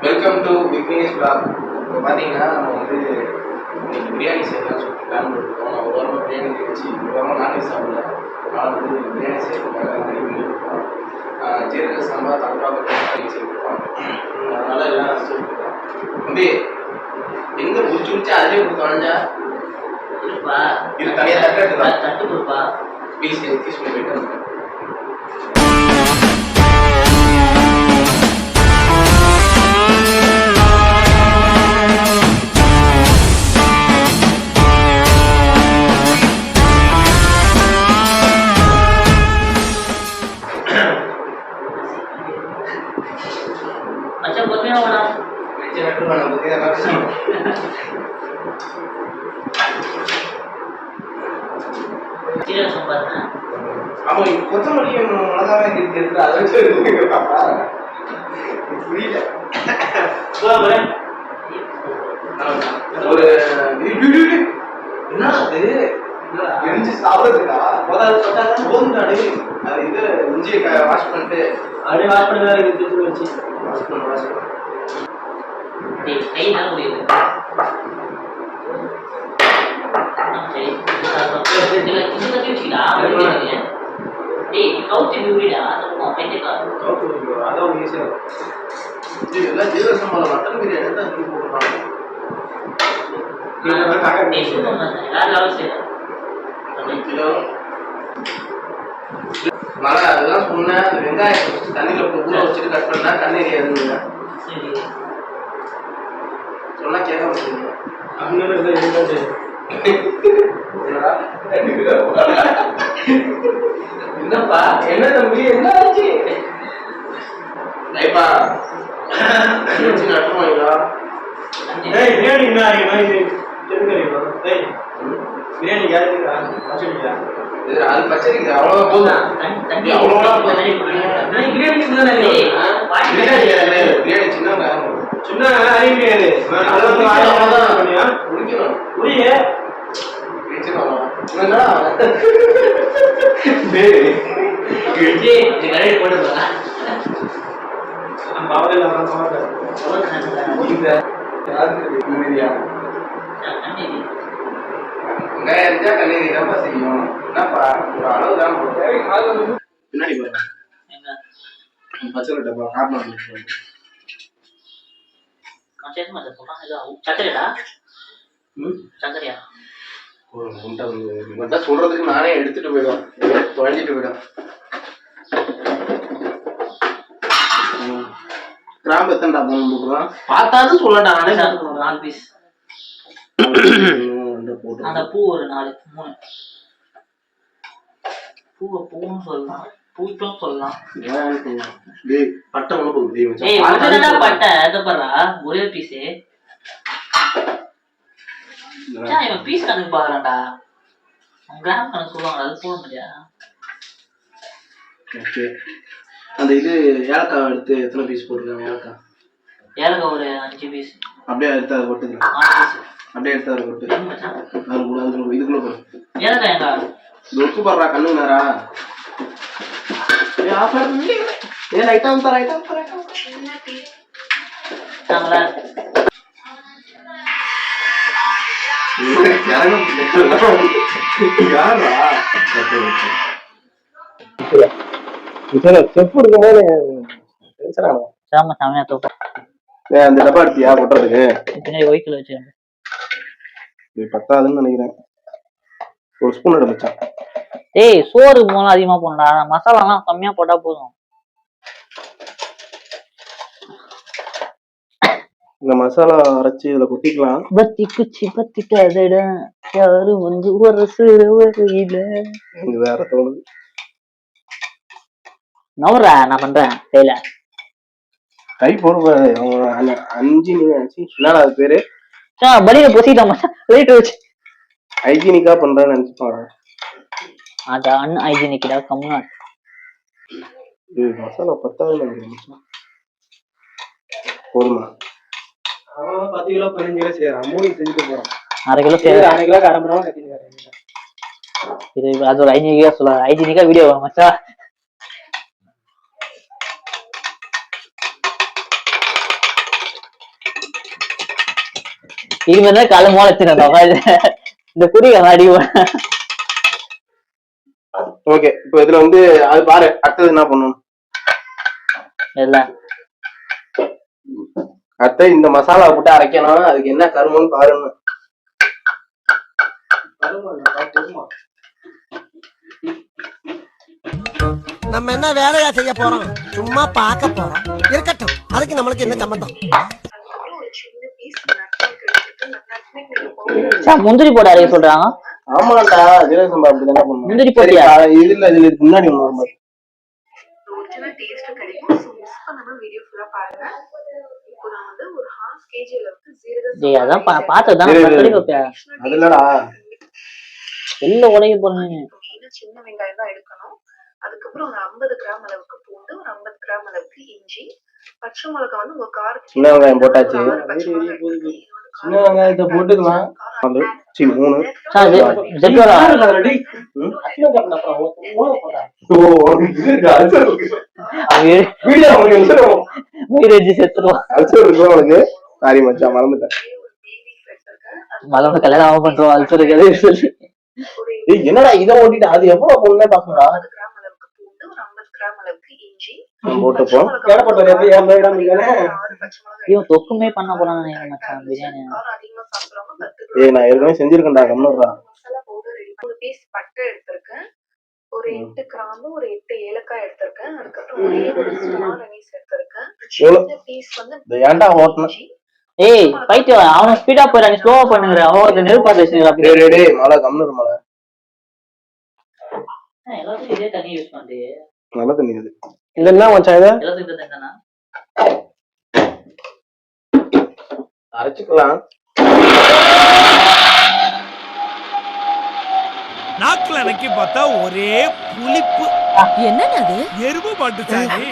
Welcome to Vignesh vlog. இப்போ பார்த்தீங்கன்னா நம்ம வந்து இன்னைக்கு பிரியாணி செய்யலாம் சொல்லி பிளான் பண்ணிருக்கோம். நான் ஒரு வாரமாக பிரியாணி வச்சு ஒரு வாரமாக நான்வெஜ் சாப்பிடல. அதனால் வந்து பிரியாணி செய்யறதுக்காக ரெடி பண்ணியிருக்கோம். ஜீரக சாம்பார் தலப்பாக்கட்டி செய்திருக்கோம். அதனால் எல்லாம் சொல்லியிருக்கோம். தம்பி எங்கே முடிச்சு முடிச்சு அதிலே கொடுத்து வளைஞ்சா இருப்பா இது தனியாக தட்டு கொடுப்பா ப்ளீஸ் எக்ஸ்கியூஸ் பண்ணி போயிட்டு अच्छा बोलते हो ना சீரக சாம்பார் ஆமா கொத்தமல்லியும் மிளகாவே இருக்கு அதை வச்சு புரியல ஒரு என்ன அது இஞ்சி சாப்பிடுறதுக்கா அது இது இஞ்சியை வாஷ் பண்ணிட்டு அப்படியே வாஷ் பண்ணி வச்சு வாஷ் பண்ண கை நல்லா முடியுது மட்டன் பிரியாணி தான் மழை அதெல்லாம் சொன்னேன். அந்த வெங்காயம் தண்ணியில ஊற வச்சுட்டு கட் பண்ணா தண்ணீர் ஏறுங்க சொன்னா கேட்க மாட்டேங்க. என்னப்பா என்ன தம்பி என்ன ஆச்சு லைப்பா நட்டுவாங்களா பிரியாணி அது பச்சரிக்குது அவ்வளவுதான் போதும் பிரியாணி சின்ன சின்ன அறிவியாது கண்ணீர் செய்யும் என்னப்பா ஒரு அளவுதான் பின்னாடி பச்சை டப்பா காரணம் சொல்றதுக்கு நானே எடுத்துட்டு போயிடும் தொலைஞ்சிட்டு போயிடும். கிராம்பு எத்தனை போடுறான் பார்த்தாலும் சொல்லட்டா நானே 4 பீஸ் அந்த பூ ஒரு 4 3 பூன்னு சொல்லலாம் பூட்டும் சொல்லலாம். பட்டை ஒண்ணு பட்டை எதை பண்றா ஒரே பீஸு இவன் பீஸ் கணக்கு பாக்குறான்டா கிராம் கணக்கு சொல்லுவாங்க அது போட முடியா. அந்த இது ஏலக்காய் எடுத்து எத்தனை பீஸ் போட்டுருக்காங்க ஏலக்காய் ஒரு 5 பீஸ் அப்படியே எடுத்து அதை போட்டு அப்படியே எடுத்து அதை போட்டு இதுக்குள்ள போடு ஏலக்காய் எங்க ஒத்து போடுறா கண்ணு நேரா லைட்டா வந்து ரைட்டா அந்த டப்பா எடுத்தியா கொட்டுறதுக்கு பத்தாதுன்னு நினைக்கிறேன். ஒரு ஸ்பூன் எடுத்து ஏய் சோறு மூலம் அதிகமா போடா மசாலா எல்லாம் கம்மியா போட்டா போதும். இந்த மசாலா அரைச்சி இதுல கொட்டிக்கலாம். பத்தி குச்சி பத்தி கதடா யாரு வந்து ஒரு சிறுவரையில எனக்கு வேற தோணுது. நவரா நான் பண்றேன் கையில கை போடுவ 5 என்னடா அது பேரு பலியில பொசிட்டா லைட் வச்சு ஹைஜீனிக்கா பண்றேன்னு நினைச்சுப்பாங்க. அது அன்ஹைஜீனிக்கா கம்மியா மசாலா பத்தாவது போதுமா 10 கிலோ 15 கிலோ செய்யறான் 3 செஞ்சுட்டு போறான் 1/2 கிலோ செய்யறான் 1/2 கிலோ அரை மணி நேரம் கட்டிட்டு இது அது ஒரு ஹைஜீனிக்கா சொல்ல ஹைஜீனிக்கா வீடியோ வரும் மச்சா. இனிமே காலை மோளச்சிருந்தா இந்த குடி அடி. ஓகே, இப்போ இதுல வந்து அது பாரு, அடுத்தது என்ன பண்ணணும்? அடுத்து இந்த மசாலா போட்டு அரைக்கணும். அதுக்கு என்ன கருமன்னு பாருங்க. நம்ம என்ன வேலையா செய்ய போறோம்? சும்மா பார்க்க போறோம். இருக்கட்டும், அதுக்கு நம்மளுக்கு என்ன சம்பந்தம்? முந்திரி போட அரைக்க சொல்றாங்க. ஆமாண்டா, ஜீரக சம்பா அப்படிதானே பண்ணுவோம். முந்திரி போட்டியா? இதுல முன்னாடி ஒண்ணு அதான் பார்த்ததான் அதுலடா எல்லாம் உடைக்க போறேன். சின்ன வெங்காயம் தான் எடுக்கணும். அதுக்கப்புறம் ஒரு 50 கிராம் அளவுக்கு பூண்டு, ஒரு 50 கிராம் அளவுக்கு இஞ்சி, பச்சை மிளகாய் வந்து உங்க காரத்துக்கு சின்ன வெங்காயம் போட்டாச்சு. சின்ன வெங்காயத்தை போட்டுக்கலாம். 3 சாரி மச்சான், மறந்துட்டேன். மலம கல்யாணம் பண்றோம் அல்சருக்கு சொல்லி. என்னடா இதை ஓட்டிட்டு அது எவ்வளவு பொண்ணே பாக்கணும்டா. 50 கிராம் அளவுக்கு பூண்டு, ஒரு 50 கிராம் அளவுக்கு இஞ்சி போட்டுப்போம். இவன் தொக்குமே பண்ண போறான்னு மச்சான் பிரியாணி. நான் ஏற்கனவே செஞ்சிருக்கேன்டா. கம்முறா. Masala powder ready. ஒரு பீஸ் பட்டை எடுத்திருக்கேன், ஒரு 8 கிராம்பு, ஒரு 8 ஏலக்காய் எடுத்திருக்கேன். அதுக்கப்புறம் ஒரே ஒரு ஸ்மால் அனீஸ் எடுத்திருக்கேன். இந்த பீஸ் வந்து ஏன்டா ஓட்டணும்? ஏய் பைட்டு அவன் ஸ்பீடா போறா, நீ ஸ்லோவா பண்ணுங்கற. அவன் நெருப்பாத்து வச்சிருக்கா. டேய் மலை கம்முற மலை. எல்லாரும் இதே தண்ணி யூஸ் பண்ணி. நல்ல தண்ணி இது. இல்லன்னா மச்சான் இது எல்லாரும் இந்த தண்ணனா அரைச்சுக்கலாம். நாக்குல நக்கி பார்த்தா ஒரே புளிப்பு. என்னன்னா அது? எருமை மாட்டு சாணி.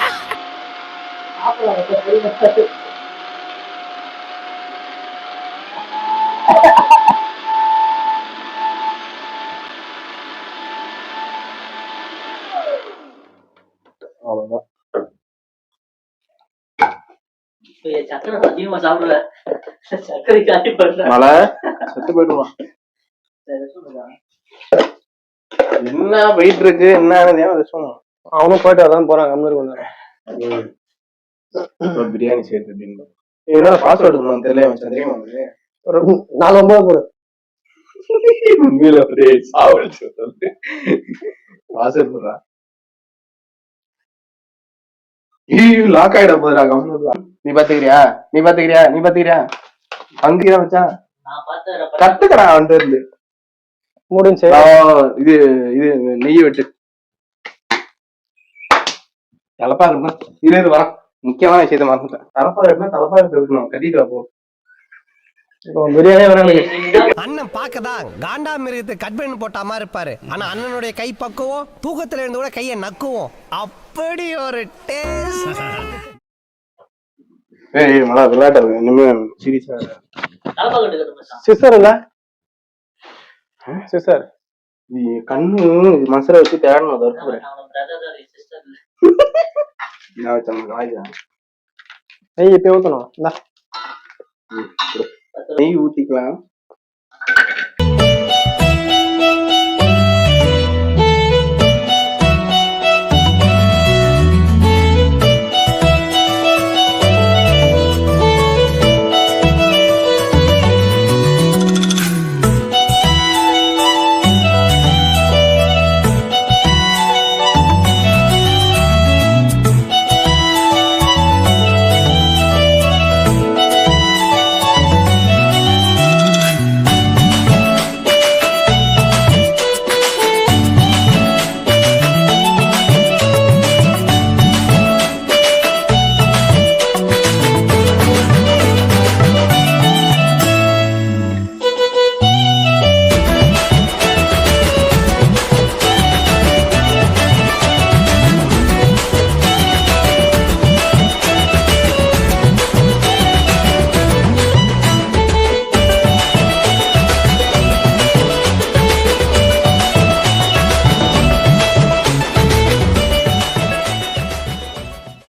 அவ்வளவுதான். சக்கரை அதிகமா சாப்பிடல. சக்கரை காட்டி பண்ற மலை செத்து போயிடுவான். என்ன போயிட்டு இருக்கு, என்ன அவனும் போயிட்டு அதான் போறான். பிரியாணி சேர்த்து அப்படின்னு என்னோட பாஸ்வேர்டு தெரியல வச்சா தெரியுமா? ஒரு 4 போடு. பாஸ்வேர்ட் போடுறா. லாக் ஆயிட போதுடா. நீ பாத்துக்கிறியா? நீ பாத்துக்கிறியா? நீ பாத்துக்கிறியா? அங்கதான் வச்சா கத்துக்கடா வந்து இருந்து முடிஞ்சு. இது இது நெய்ய விட்டு தலப்பா இருக்கணும். இது வர முக்கியமான விஷயத்த மறந்துட்டேன். தலப்பா இருக்குன்னா தலப்பா இருக்கணும். கட்டிட்டு வா போ. பிரியாணி வர அண்ணன் பாக்கதான் காண்டா மிருகத்தை கட் பண்ணி போட்ட மாதிரி இருப்பாரு. ஆனா அண்ணனுடைய கை பக்குவோம் தூக்கத்துல இருந்து கூட கையை நக்குவோம். அப்படி ஒரு டேஸ்ட். ஏய் மலா விளையாட்டு இருக்கு. இனிமே சீரியஸா சிஸ்டர் இல்ல சிஸ்டர் கண்ணு மனசுல வச்சு தேடணும். நெய் இப்ப ஊத்தணும். நெய் ஊத்திக்கலாம்.